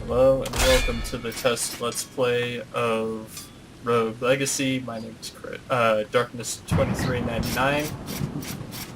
Hello and welcome to the test Let's Play of Rogue Legacy. My name is Darkness2399,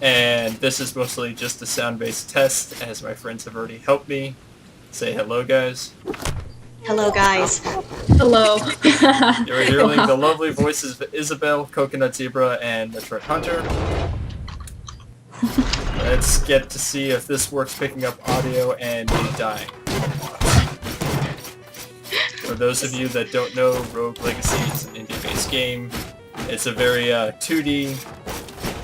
and this is mostly just a sound-based test, as my friends have already helped me. Say hello, guys. Hello, guys. Hello. You're hearing the lovely voices of Isabel, Coconut Zebra, and Metroid Hunter. Let's get to see if this works picking up audio and me dying. For those of you that don't know, Rogue Legacy is an indie-based game. It's a very 2D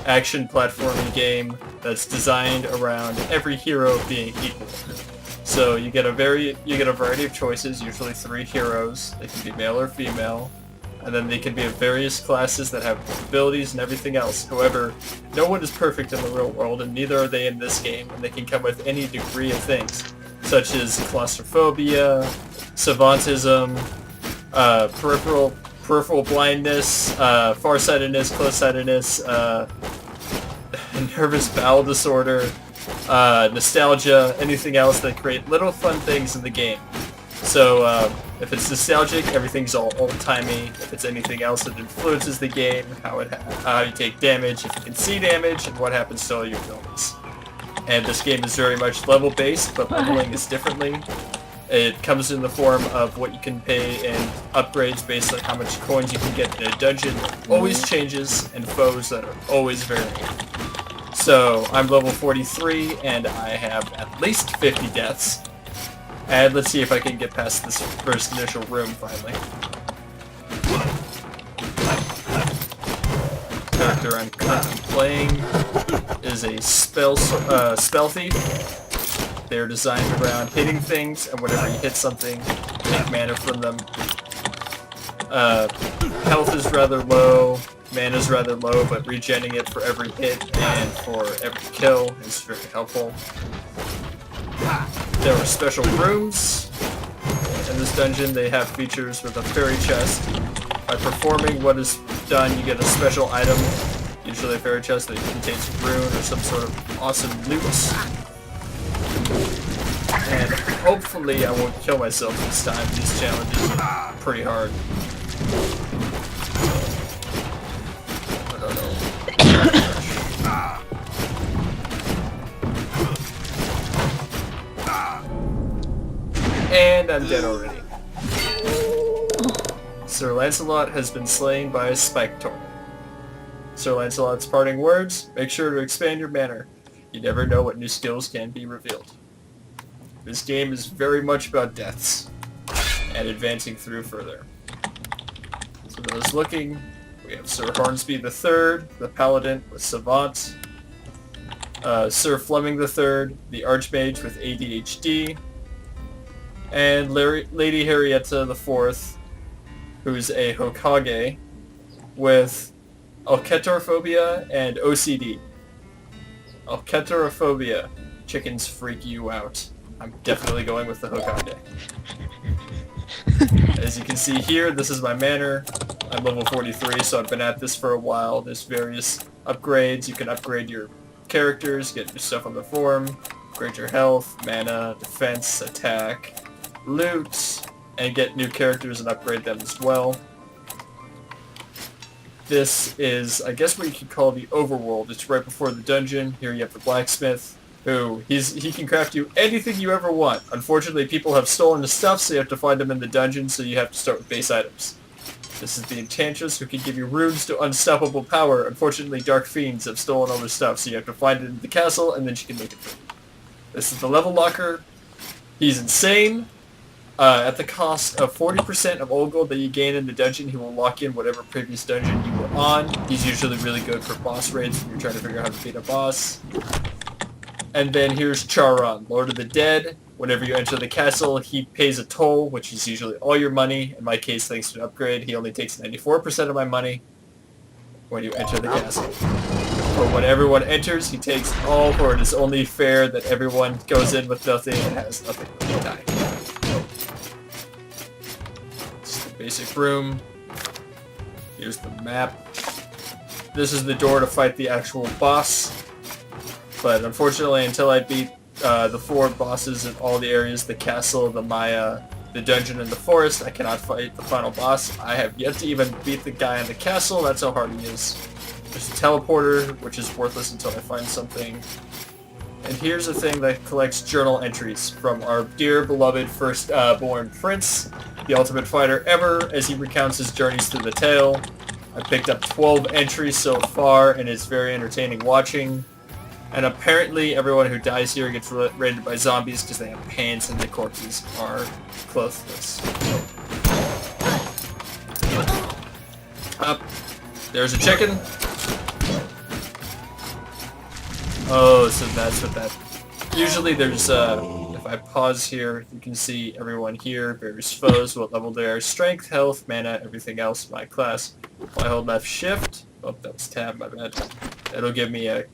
action platforming game that's designed around every hero being equal. So you get a variety of choices, usually 3 heroes. They can be male or female, and then they can be of various classes that have abilities and everything else. However, no one is perfect in the real world, and neither are they in this game, and they can come with any degree of things, such as claustrophobia, savantism, peripheral blindness, farsightedness, close-sightedness, nervous bowel disorder, nostalgia, anything else that create little fun things in the game. So if it's nostalgic, everything's all old-timey. If it's anything else that influences the game, how you take damage, if you can see damage, and what happens to all your abilities. And this game is very much level-based, but leveling is differently. It comes in the form of what you can pay in upgrades based on how much coins you can get in a dungeon. Always changes, and foes that are always varying. So, I'm level 43, and I have at least 50 deaths. And let's see if I can get past this first initial room, finally. The character I'm currently playing is a spell thief. They're designed around hitting things, and whenever you hit something, take mana from them. Health is rather low, mana's rather low, but regenning it for every hit and for every kill is very helpful. There are special rooms in this dungeon. They have features with a fairy chest. By performing what is done, you get a special item, usually a fairy chest that contains a rune or some sort of awesome loot. And hopefully I won't kill myself this time. These challenges are pretty hard. And I'm dead already. Sir Lancelot has been slain by a spike torrent. Sir Lancelot's parting words: make sure to expand your mana. You never know what new skills can be revealed. This game is very much about deaths and advancing through further. So those looking, we have Sir Hornsby III, the Paladin with Savant, Sir Fleming III, the Archmage with ADHD, and Lady Harrietta IV, who's a Hokage with alketophobia and OCD. Alketophobia. Chickens freak you out. I'm definitely going with the Hokage. As you can see here, this is my manor. I'm level 43, so I've been at this for a while. There's various upgrades. You can upgrade your characters, get your stuff on the form, upgrade your health, mana, defense, attack, loot, and get new characters and upgrade them as well. This is, I guess, what you could call the overworld. It's right before the dungeon. Here you have the blacksmith, who he can craft you anything you ever want. Unfortunately, people have stolen his stuff, so you have to find them in the dungeon, so you have to start with base items. This is the enchantress, who can give you runes to unstoppable power. Unfortunately, dark fiends have stolen all their stuff, so you have to find it in the castle, and then she can make it for you. This is the level locker. He's insane. At the cost of 40% of all gold that you gain in the dungeon, he will lock in whatever previous dungeon you were on. He's usually really good for boss raids when you're trying to figure out how to beat a boss. And then here's Charon, Lord of the Dead. Whenever you enter the castle, he pays a toll, which is usually all your money. In my case, thanks to an upgrade, he only takes 94% of my money when you enter the castle. But when everyone enters, he takes all, for it is only fair that everyone goes in with nothing and has nothing when they die. This is the basic room. Here's the map. This is the door to fight the actual boss. But unfortunately, until I beat the 4 bosses in all the areas, the castle, the Maya, the dungeon, and the forest. I cannot fight the final boss. I have yet to even beat the guy in the castle. That's how hard he is. There's a teleporter, which is worthless until I find something. And here's a thing that collects journal entries from our dear beloved first-born prince, the ultimate fighter ever, as he recounts his journeys through the tale. I picked up 12 entries so far, and it's very entertaining watching. And apparently everyone who dies here gets raided by zombies because they have pants and the corpses are clothless. Up. There's a chicken. Oh, so that's what that... Usually there's, if I pause here, you can see everyone here, various foes, what level they are, strength, health, mana, everything else, my class. If I hold left shift, oh, that was tab, my bad. It'll give me a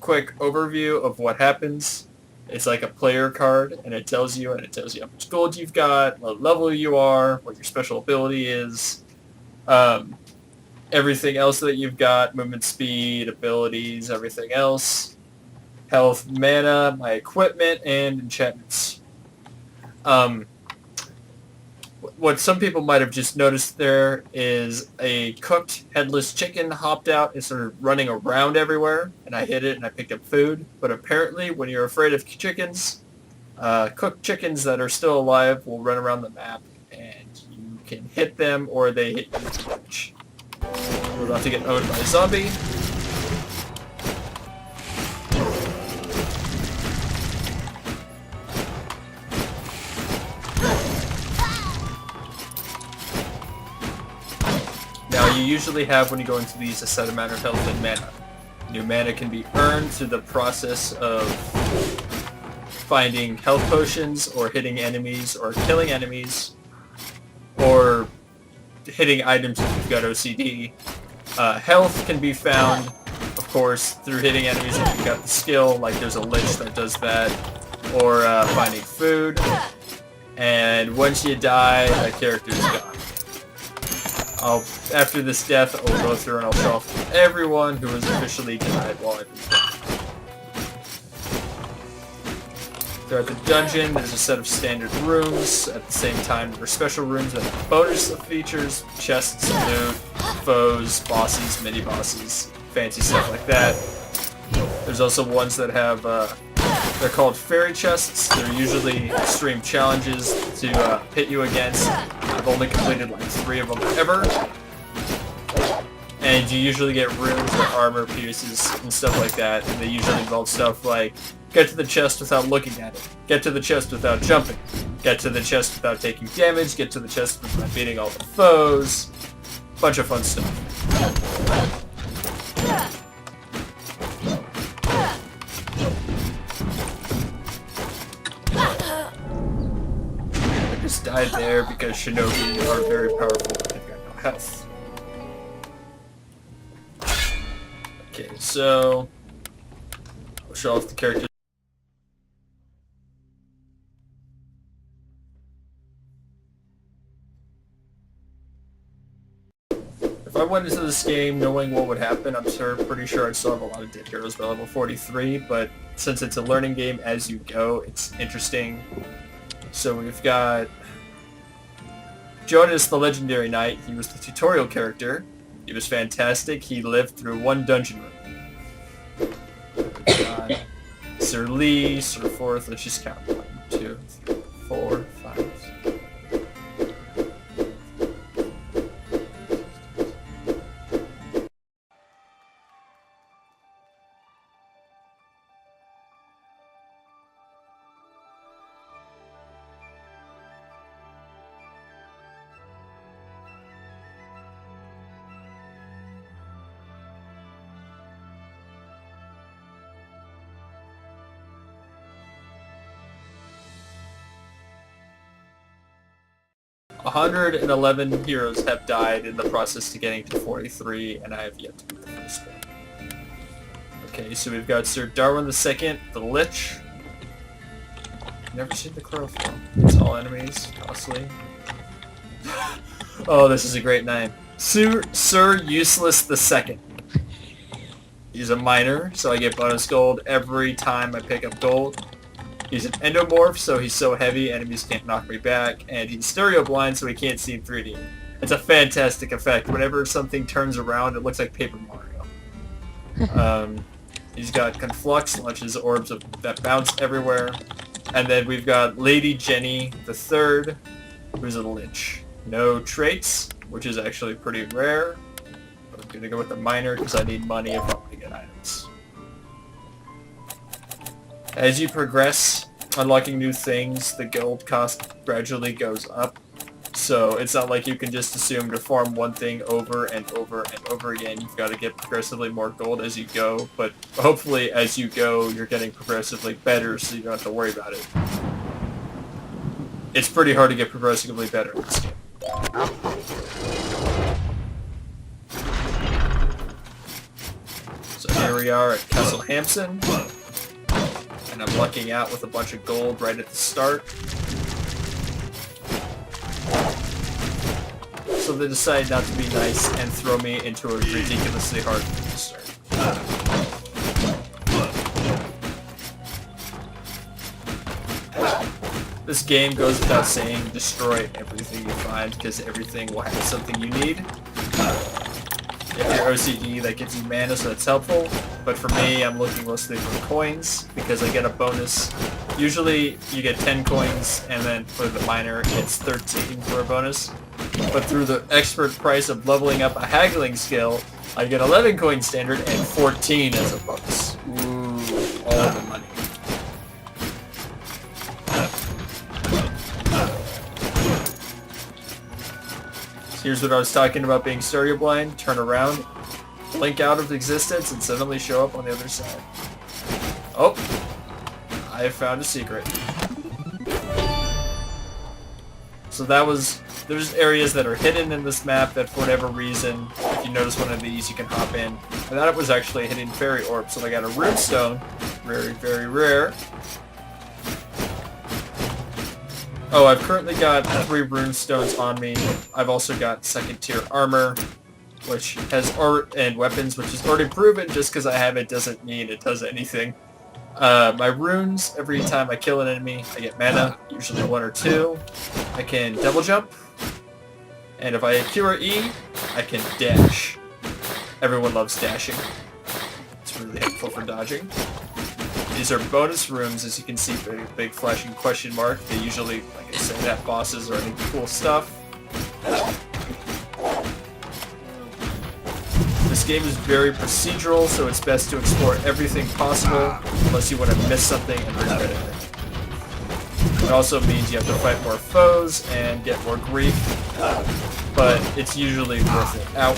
quick overview of what happens. It's like a player card, and it tells you how much gold you've got, what level you are, what your special ability is, everything else that you've got, movement speed, abilities, everything else. Health, mana, my equipment, and enchantments. What some people might have just noticed there is a cooked headless chicken hopped out and started running around everywhere, and I hit it and I picked up food. But apparently when you're afraid of chickens, cooked chickens that are still alive will run around the map, and you can hit them or they hit you too much. We're about to get owned by a zombie. Now you usually have, when you go into these, a set amount of health and mana. New mana can be earned through the process of finding health potions, or hitting enemies, or killing enemies, or hitting items if you've got OCD. Health can be found, of course, through hitting enemies if you've got the skill, like there's a lich that does that, or finding food. And once you die, that character is gone. After this death, I'll go through and I'll show off everyone who was officially died while I was dead. Throughout the dungeon, there's a set of standard rooms. At the same time, there are special rooms that have bonus features, chests, loot, foes, bosses, mini-bosses, fancy stuff like that. There's also ones that have, they're called fairy chests. They're usually extreme challenges to hit you against. I've only completed like 3 of them ever. And you usually get rooms or armor pieces and stuff like that. And they usually involve stuff like, get to the chest without looking at it. Get to the chest without jumping. Get to the chest without taking damage. Get to the chest without beating all the foes. Bunch of fun stuff. I just died there because shinobi are very powerful and they've got no health. Okay, so I'll show off the characters. If I went into this game knowing what would happen, I'm pretty sure I'd still have a lot of dead heroes by level 43, but since it's a learning game as you go, it's interesting. So we've got Jonas the Legendary Knight. He was the tutorial character. He was fantastic. He lived through 1 dungeon room. Sir Lee, Sir Forth, let's just count. 1, 2, 3, 4, 5. A 111 heroes have died in the process to getting to 43, and I have yet to beat the first one. Okay, so we've got Sir Darwin II, the Lich. Never seen the chlorophyll. It's all enemies, costly. Oh, this is a great name. Sir Useless II. He's a miner, so I get bonus gold every time I pick up gold. He's an endomorph, so he's so heavy enemies can't knock me back, and he's stereo blind, so he can't see in 3D. It's a fantastic effect. Whenever something turns around, it looks like Paper Mario. He's got Conflux, launches orbs that bounce everywhere. And then we've got Lady Jenny the Third, who's a Lich. No traits, which is actually pretty rare. I'm gonna go with the Miner because I need money if I want to get items. As you progress, unlocking new things, the gold cost gradually goes up. So it's not like you can just assume to farm one thing over and over and over again. You've got to get progressively more gold as you go, but hopefully as you go, you're getting progressively better so you don't have to worry about it. It's pretty hard to get progressively better in this game. So here we are at Castle Hampson, and I'm lucking out with a bunch of gold right at the start. So they decide not to be nice and throw me into a ridiculously hard start. This game goes without saying, destroy everything you find, because everything will have something you need. If you're OCD, that gives you mana, so that's helpful. But for me, I'm looking mostly for coins, because I get a bonus. Usually, you get 10 coins, and then for the miner, it's 13 for a bonus. But through the expert price of leveling up a haggling skill, I get 11 coin standard and 14 as a bonus. Ooh, all the money. So here's what I was talking about being stereo blind. Turn around, blink out of existence, and suddenly show up on the other side. Oh, I have found a secret. So that was... There's areas that are hidden in this map that for whatever reason, if you notice one of these, you can hop in. I thought it was actually a hidden fairy orb, so I got a runestone. Very, very rare. Oh, I've currently got 3 runestones on me. I've also got second tier armor, which has art and weapons, which is already proven. Just because I have it doesn't mean it does anything. My runes, every time I kill an enemy, I get mana, usually 1 or 2. I can double jump. And if I hit Q or E, I can dash. Everyone loves dashing. It's really helpful for dodging. These are bonus runes, as you can see, big flashing question mark. They usually, like I said, have bosses or any cool stuff. This game is very procedural, so it's best to explore everything possible, unless you want to miss something and regret it. It also means you have to fight more foes and get more grief, but it's usually worth it. Ow.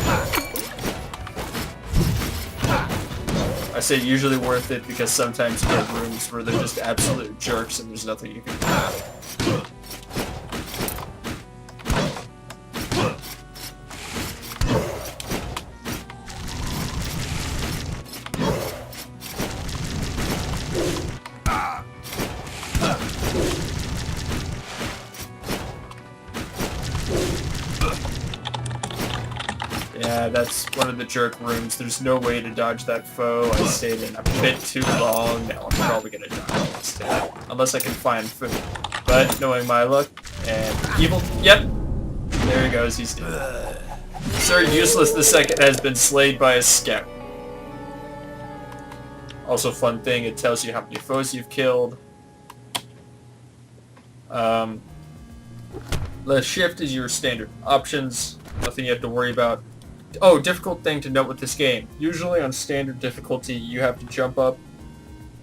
I say usually worth it because sometimes you get rooms where they're just absolute jerks and there's nothing you can do about it. Yeah, that's one of the jerk rooms. There's no way to dodge that foe. I stayed in a bit too long. Now I'm probably gonna die instead. Unless I can find food. But knowing my luck and evil, yep. There he goes, he's dead. Sir Useless II has been slayed by a scout. Also fun thing, it tells you how many foes you've killed. The shift is your standard options. Nothing you have to worry about. Oh, difficult thing to note with this game. Usually on standard difficulty, you have to jump up,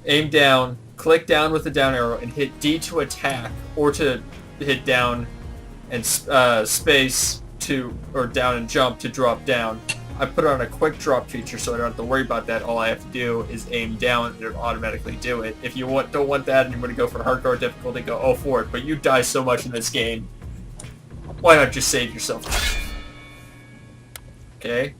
aim down, click down with the down arrow, and hit D to attack, or to hit down and space to, or down and jump to drop down. I put on a quick drop feature so I don't have to worry about that. All I have to do is aim down and it'll automatically do it. If you don't want that and you want to go for hardcore difficulty, go all for it. But you die so much in this game, why not just save yourself? Okay.